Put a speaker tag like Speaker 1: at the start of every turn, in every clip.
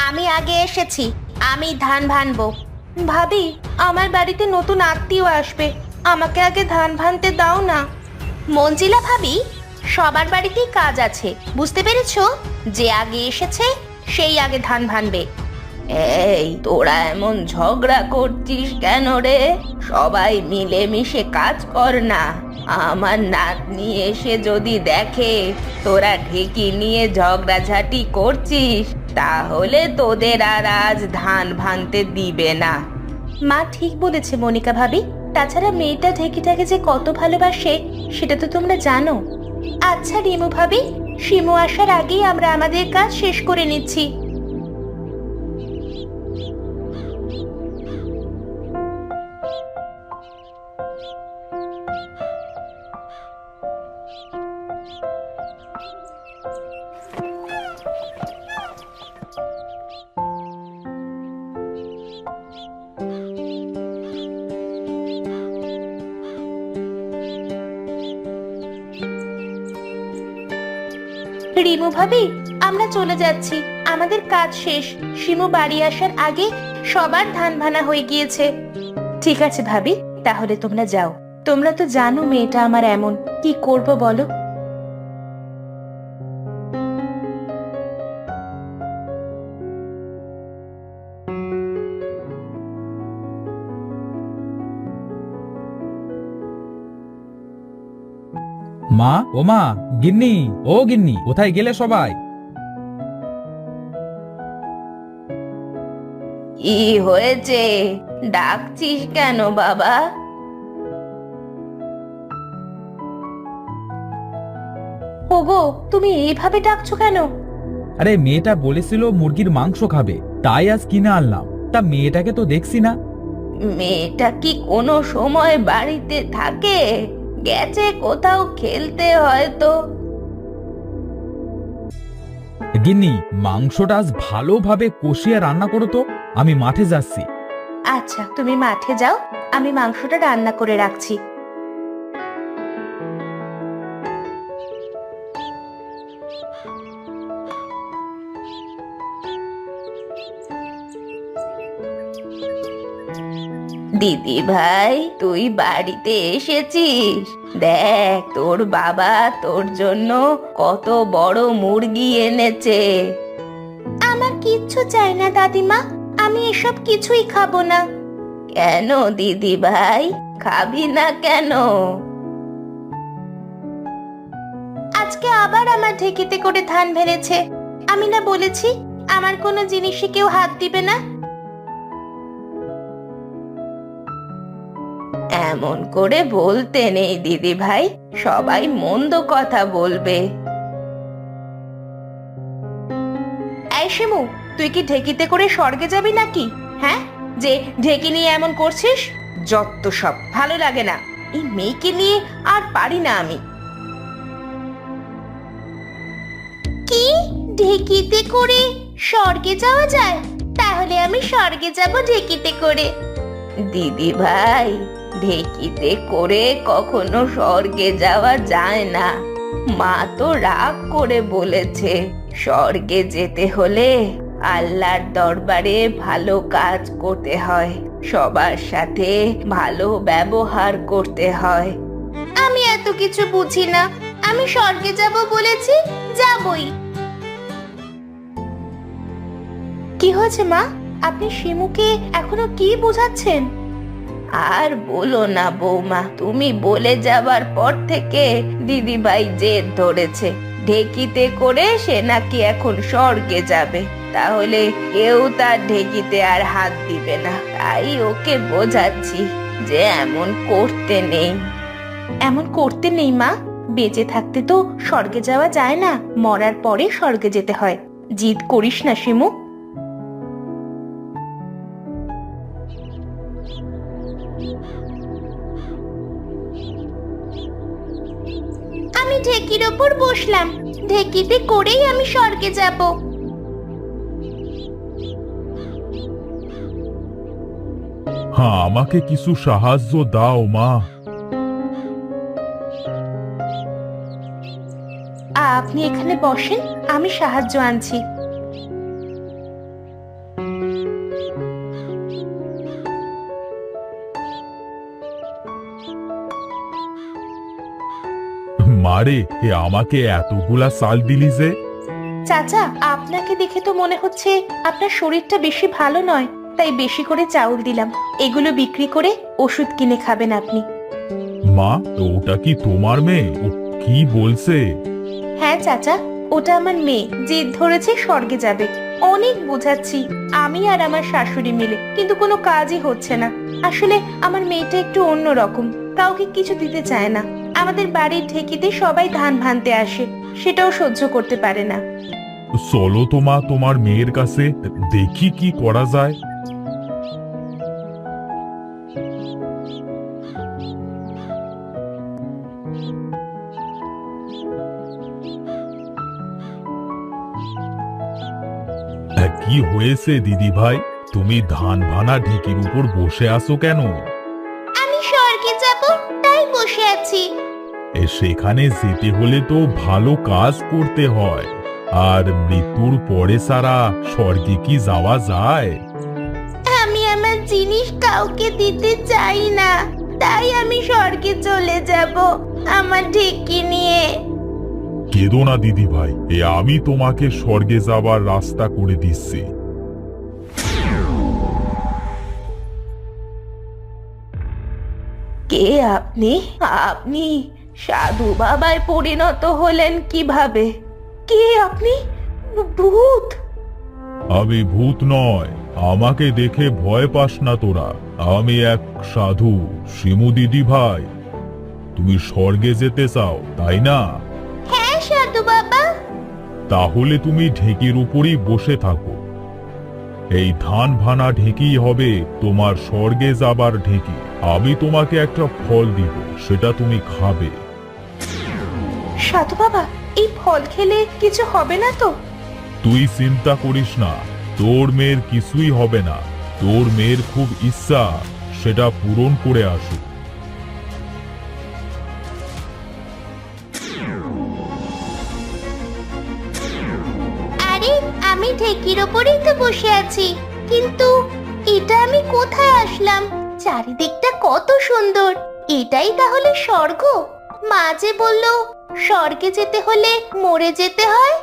Speaker 1: আমি আগে এসেছি, আমি ধান ভানবো। ভাবি, আমার বাড়িতে নতুন আত্মীয় আসবে, আমাকে আগে ধান ভানতে দাও না। মঞ্জিলা ভাবি, সবার বাড়িতেই কাজ আছে, বুঝতে পেরেছো? যে আগে এসেছে সেই আগে ধান ভানবে। এই তোরা এমন ঝগড়া করছিস কেন রে? সবাই মিলেমিশে কাজ কর না। আমার নাতনি এসে যদি দেখে তোরা ঢেকি নিয়ে ঝগড়াঝাটি করছিস, তাহলে তোদের আর আজ ধান ভানতে দিবে না। মা ঠিক বলেছে মনিকা ভাবি। তাছাড়া মেয়েটা ঢেকিটাকে যে কত ভালোবাসে সেটা তো তোমরা জানো। আচ্ছা রিমু ভাবি, শিমু আসার আগেই আমরা আমাদের কাজ শেষ করে নিচ্ছি। রিমু ভাবি, আমরা চলে যাচ্ছি, আমাদের কাজ শেষ। শিমু বাড়ি আসার আগে সবার ধান ভানা হয়ে গিয়েছে। ঠিক আছে ভাবি, তাহলে তোমরা যাও। তোমরা তো জানো মেয়েটা আমার এমন, কি করব বলো।
Speaker 2: মা, ও মা, গিন্নি, ও গিন্নি, কোথায় গেলে সবাই?
Speaker 1: কি হয়েছে? ডাকছিস কেন বাবা? ওগো, তুমি এইভাবে ডাকছো কেন?
Speaker 2: আরে মেয়েটা বলেছিল মুরগির মাংস খাবে, তাই আজ কিনে আনলাম। তা মেয়েটাকে তো দেখছি না।
Speaker 1: মেয়েটা কি কোনো সময় বাড়িতে থাকে? গেছে কোথাও খেলতে হয়তো।
Speaker 2: গিন্নি, মাংসটা আজ ভালোভাবে কষিয়ে রান্না করো তো, আমি মাঠে যাচ্ছি।
Speaker 1: আচ্ছা, তুমি মাঠে যাও, আমি মাংসটা রান্না করে রাখছি। দিদি ভাই, তুই বাড়িতে এসেছিস? দেখ, তোর বাবা তোর জন্য কত বড় মুরগি এনেছে। আমার কিচ্ছু চাই না দাদিমা, আমি এসব কিছুই খাবো না। কেন দিদি ভাই, খাবি না কেন? আজকে আবার আমার ঢেকিতে করে ধান ভেড়েছে। আমি না বলেছি আমার কোনো জিনিসে কেউ হাত দিবে না। এমন করে বলতে নেই দিদি ভাই, সবাই মন্দ কথা বলবে। এই শিমু, তুই কি ঢেকিতে করে স্বর্গে যাবি নাকি? হ্যাঁ, যে ঢেকি নিয়ে এমন করছিস, যত সব ভালো লাগে না। এই মেয়েকে নিয়ে আর পারি না আমি। কি, ঢেকিতে করে স্বর্গে যাওয়া যায়? তাহলে আমি স্বর্গে যাব ঢেকিতে করে। দিদি ভাই, ঢেকিতে করে কখনো স্বর্গে যাওয়া যায় না। মা তো রাগ করে বলেছে, স্বর্গে যেতে হলে আল্লাহর দরবারে ভালো কাজ করতে হয়, সবার সাথে ভালো ব্যবহার করতে হয়। আমি এত কিছু বুঝি না, আমি স্বর্গে যাব বলেছি, যাবই। কি হয়েছে মা? আপনি শিমুকে এখনো কি বোঝাচ্ছেন? আর বলো না বৌমা, তুমি বলে যাবার পর থেকে দিদিভাই জেদ ধরেছে, ঢেকিতে করে সে নাকি এখন স্বর্গে যাবে, তাহলে কেউ তার ঢেকিতে আর হাত দিবে না। তাই ওকে বোঝাচ্ছি যে এমন করতে নেই। এমন করতে নেই মা, বেঁচে থাকতে তো স্বর্গে যাওয়া যায় না, মরার পরে স্বর্গে যেতে হয়। জিদ করিস না শিমু। আমি ঢেকির ওপর বসলাম, ঢেকিতে করেই আমি স্বর্গে যাব।
Speaker 3: হ্যাঁ, আমাকে কিছু সাহায্য দাও মা।
Speaker 1: আপনি এখানে বসেন, আমি সাহায্য আনছি।
Speaker 3: আরে এ আমাকে এতগুলা চাল দিলি যে?
Speaker 1: চাচা, আপনাকে দেখে তো মনে হচ্ছে আপনার শরীরটা বেশি ভালো নয়, তাই বেশি করে চাউল দিলাম। এগুলো বিক্রি করে ওষুধ কিনে খাবেন আপনি।
Speaker 3: মা, ওটা কি তোমার মেয়ে? ও কি বলছে?
Speaker 1: হ্যাঁ চাচা, ওটা আমার মেয়ে, জেদ ধরেছে স্বর্গে যাবে। অনেক বোঝাচ্ছি আমি আর আমার শাশুড়ি মিলে, কিন্তু কোনো কাজই হচ্ছে না। আসলে আমার মেয়েটা একটু অন্যরকম, কাউকে কিছু দিতে চায় না। আমাদের বাড়ির ঢেকিতে সবাই ধান ভানতে আসে, সেটাও সহ্য করতে পারে না।
Speaker 3: চলো তো মা, তোমার মেয়ের কাছে দেখি কি করা যায়। কি হয়েছে দিদি ভাই? তুমি ধান ভানা ঢেকির উপর বসে আছো কেন?
Speaker 1: আমি স্বর্গে যাব, তাই বসে আছি।
Speaker 3: সেখানে যেতে হলে তো ভালো কাজ করতে হয়, আর মৃত্যুর পরে সারা স্বর্গে কি যাওয়া যায়?
Speaker 1: আমি আমার জিনিস কাউকে দিতে চাই না, তাই আমি স্বর্গে চলে যাব আমার ঢেকি নিয়ে।
Speaker 3: কেঁদো না দিদি ভাই, আমি তোমাকে স্বর্গে যাবার রাস্তা করে দিচ্ছি।
Speaker 1: কে আপনি? আপনি সাধু বাবায় পরিণত হলেন কিভাবে? কে আপনি? ভূত?
Speaker 3: আমি ভূত নয়, আমাকে দেখে ভয় পাস না তোরা। আমি এক সাধু, শিমু দিদি ভাই। তুমি স্বর্গে যেতে চাও, তাই না?
Speaker 1: হ্যাঁ সাধু বাবা।
Speaker 3: তাহলে তুমি ঢেকির উপরই বসে থাকো। এই ধান ভানা ঢেকি হবে তোমার স্বর্গে যাবার ঢেকি। আমি তোমাকে একটা ফল দিব, সেটা তুমি খাবে।
Speaker 1: সাধু বাবা, এই ফল খেলে কিছু হবে না তো?
Speaker 3: তুই চিন্তা করিস না, তোর মেয়ের কিছুই হবে না। তোর মেয়ের খুব ইচ্ছা, সেটা পূরণ করে আসুক।
Speaker 1: আরে, আমি ঢেকির ওপরেই তো বসে আছি, কিন্তু এটা আমি কোথায় আসলাম? চারিদিকটা কত সুন্দর! এটাই তাহলে স্বর্গ? মা যে বলল স্বর্গে যেতে হলে মরে যেতে হয়।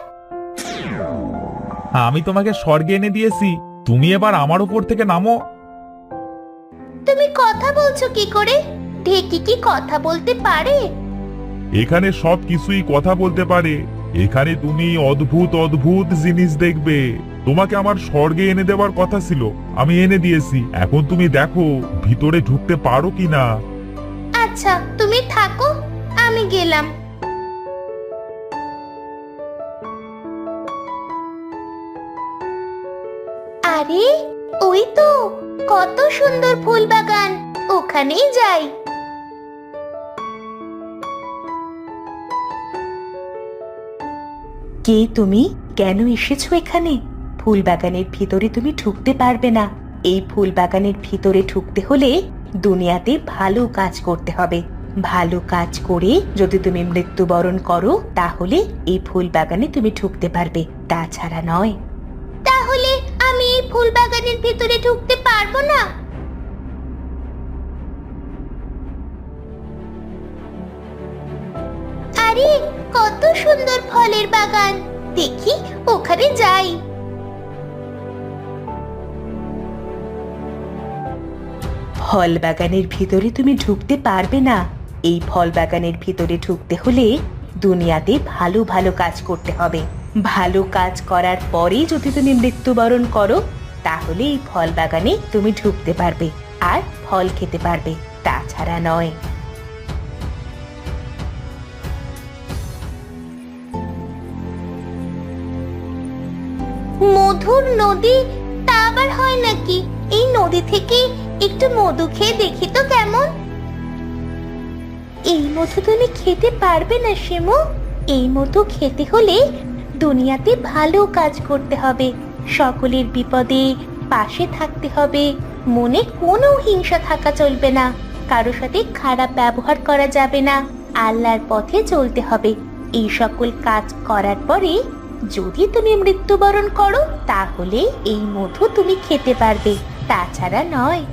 Speaker 2: আমি তোমাকে স্বর্গে এনে দিয়েছি, তুমি এবার আমার উপর থেকে নামো।
Speaker 1: তুমি কথা বলছো কি করে? ঢেকি কি কথা বলতে পারে?
Speaker 3: এখানে সব কিছুই কথা বলতে পারে। এখানে তুমি অদ্ভুত অদ্ভুত জিনিস দেখবে। তোমাকে আমার স্বর্গে এনে দেওয়ার কথা ছিল, আমি এনে দিয়েছি। এখন তুমি দেখো ভিতরে ঢুকতে পারো কিনা।
Speaker 1: আচ্ছা, তুমি থাকো, আমি গেলাম। আরে, ওই তো কত সুন্দর ফুল বাগান, ওখানেই যাই। কে তুমি? কেন এসেছো এখানে? ফুল বাগানের ভিতরে তুমি ঢুকতে পারবে না। এই ফুল বাগানের ভিতরে ঢুকতে হলে দুনিয়াতে ভালো কাজ করতে হবে। ভালো কাজ করে যদি তুমি মৃত্যুবরণ করো, তাহলে এই ফুল বাগানে তুমি ঢুকতে পারবে, তাছাড়া নয়। তাহলে আমি এই ফুল বাগানের ভিতরে ঢুকতে পারবো না? আরে, কত সুন্দর ফলের বাগান, দেখি ওখানে যাই। ফল বাগানের ভিতরে তুমি ঢুকতে পারবে না। এই ফল বাগানের ভিতরে ঢুকতে হলে দুনিয়াতে ভালো ভালো কাজ করতে হবে। ভালো কাজ করার পরে যদি তুমি মৃত্যুবরণ করো, তাহলে এই ফল বাগানে তুমি ঢুকতে পারবে আর ফল খেতে পারবে, তাছাড়া নয়। মধুর নদী, তা আবার হয় নাকি? এই নদী থেকে একটু মধু খেয়ে দেখি তো কেমন। এই মধু তুমি খেতে পারবে না শিমু। এই মধু খেতে হলে দুনিয়াতে ভালো কাজ করতে হবে, সকলের বিপদে পাশে থাকতে হবে, মনে কোনো হিংসা থাকা চলবে না, কারো সাথে খারাপ ব্যবহার করা যাবে না, আল্লাহর পথে চলতে হবে। এই সকল কাজ করার পরে যদি তুমি মৃত্যুবরণ করো, তাহলে এই মধু তুমি খেতে পারবে, তাছাড়া নয়।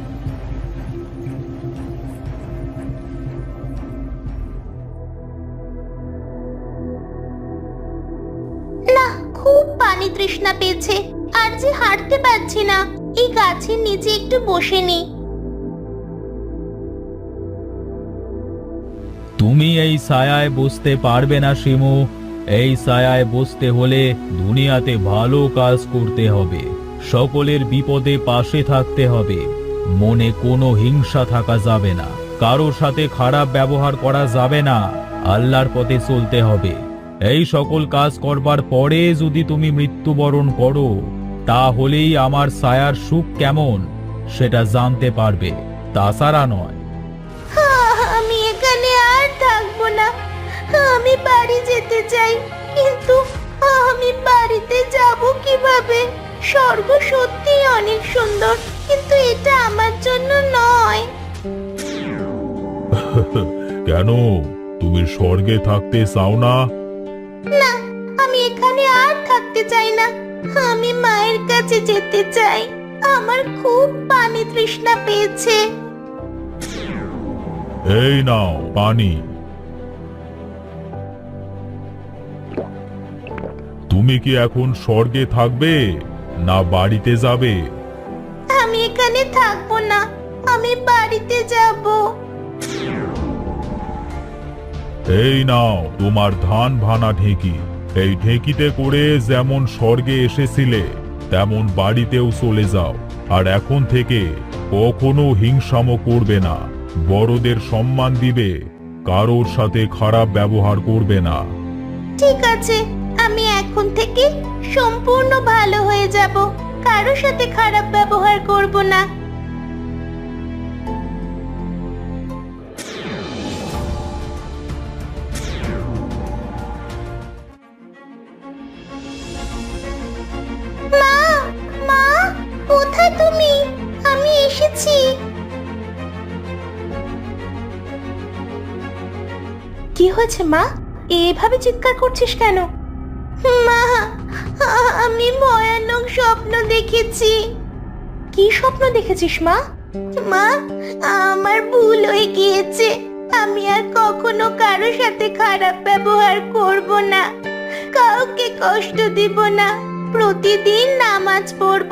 Speaker 1: খুব পানি তৃষ্ণা পেয়েছে, আর যে হাঁটতে পারছি না। এই গাছের নিচে একটু বসে নি।
Speaker 2: তুমি এই ছায়ায় বসতে পারবে না শিমু। এই ছায়ায় বসতে হলে দুনিয়াতে ভালো কাজ করতে হবে, সকলের বিপদে পাশে থাকতে হবে, মনে কোনো হিংসা থাকা যাবে না, কারোর সাথে খারাপ ব্যবহার করা যাবে না, আল্লাহর পথে চলতে হবে। এই সকল কাজ করবার পরে যদি তুমি মৃত্যুবরণ করো, তাহলেই আমার ছায়ার সুখ কেমন সেটা জানতে পারবে, তাছাড়া নয়।
Speaker 1: আমি এখানে আর থাকবো না। আমি বাড়ি যেতে চাই, কিন্তু আমি বাড়িতে যাব কিভাবে? স্বর্গ সত্যি অনেক সুন্দর, কিন্তু এটা আমার জন্য নয়।
Speaker 3: কেন, তুমি স্বর্গে থাকতে চাও না?
Speaker 1: না, আমি এখানে আর থাকতে চাই না। আমি মায়ের কাছে যেতে চাই। আমার খুব পানি তৃষ্ণা পেয়েছে।
Speaker 3: এই নাও পানি। তুমি কি এখন স্বর্গে থাকবে না বাড়িতে যাবে?
Speaker 1: আমি এখানে থাকবো না, আমি বাড়িতে যাব।
Speaker 3: এই নাও তোমার ধান ভানা ঢেঁকি। এই ঢেঁকিতে করে যেমন স্বর্গে এসেছিলে তেমন বাড়িতেও চলে যাও। আর এখন থেকে কখনো হিংসামো করবে না, বড়দের সম্মান দিবে, কারোর সাথে খারাপ ব্যবহার করবে না।
Speaker 1: ঠিক আছে, আমি এখন থেকে সম্পূর্ণ ভালো হয়ে যাব, কারোর সাথে খারাপ ব্যবহার করব না। মা, মা, কোথায় তুমি? আমি এসেছি। কি হয়েছে মা? এভাবে চিৎকার করছিস কেন? মা, আমি ভয়ানক স্বপ্ন দেখেছি। কি স্বপ্ন দেখেছিস মা? মা, আমার ভুল হয়ে গিয়েছে। আমি আর কখনো কারোর সাথে খারাপ ব্যবহার করব না, কাউকে কষ্ট দিব না, প্রতিদিন নামাজ পড়ব,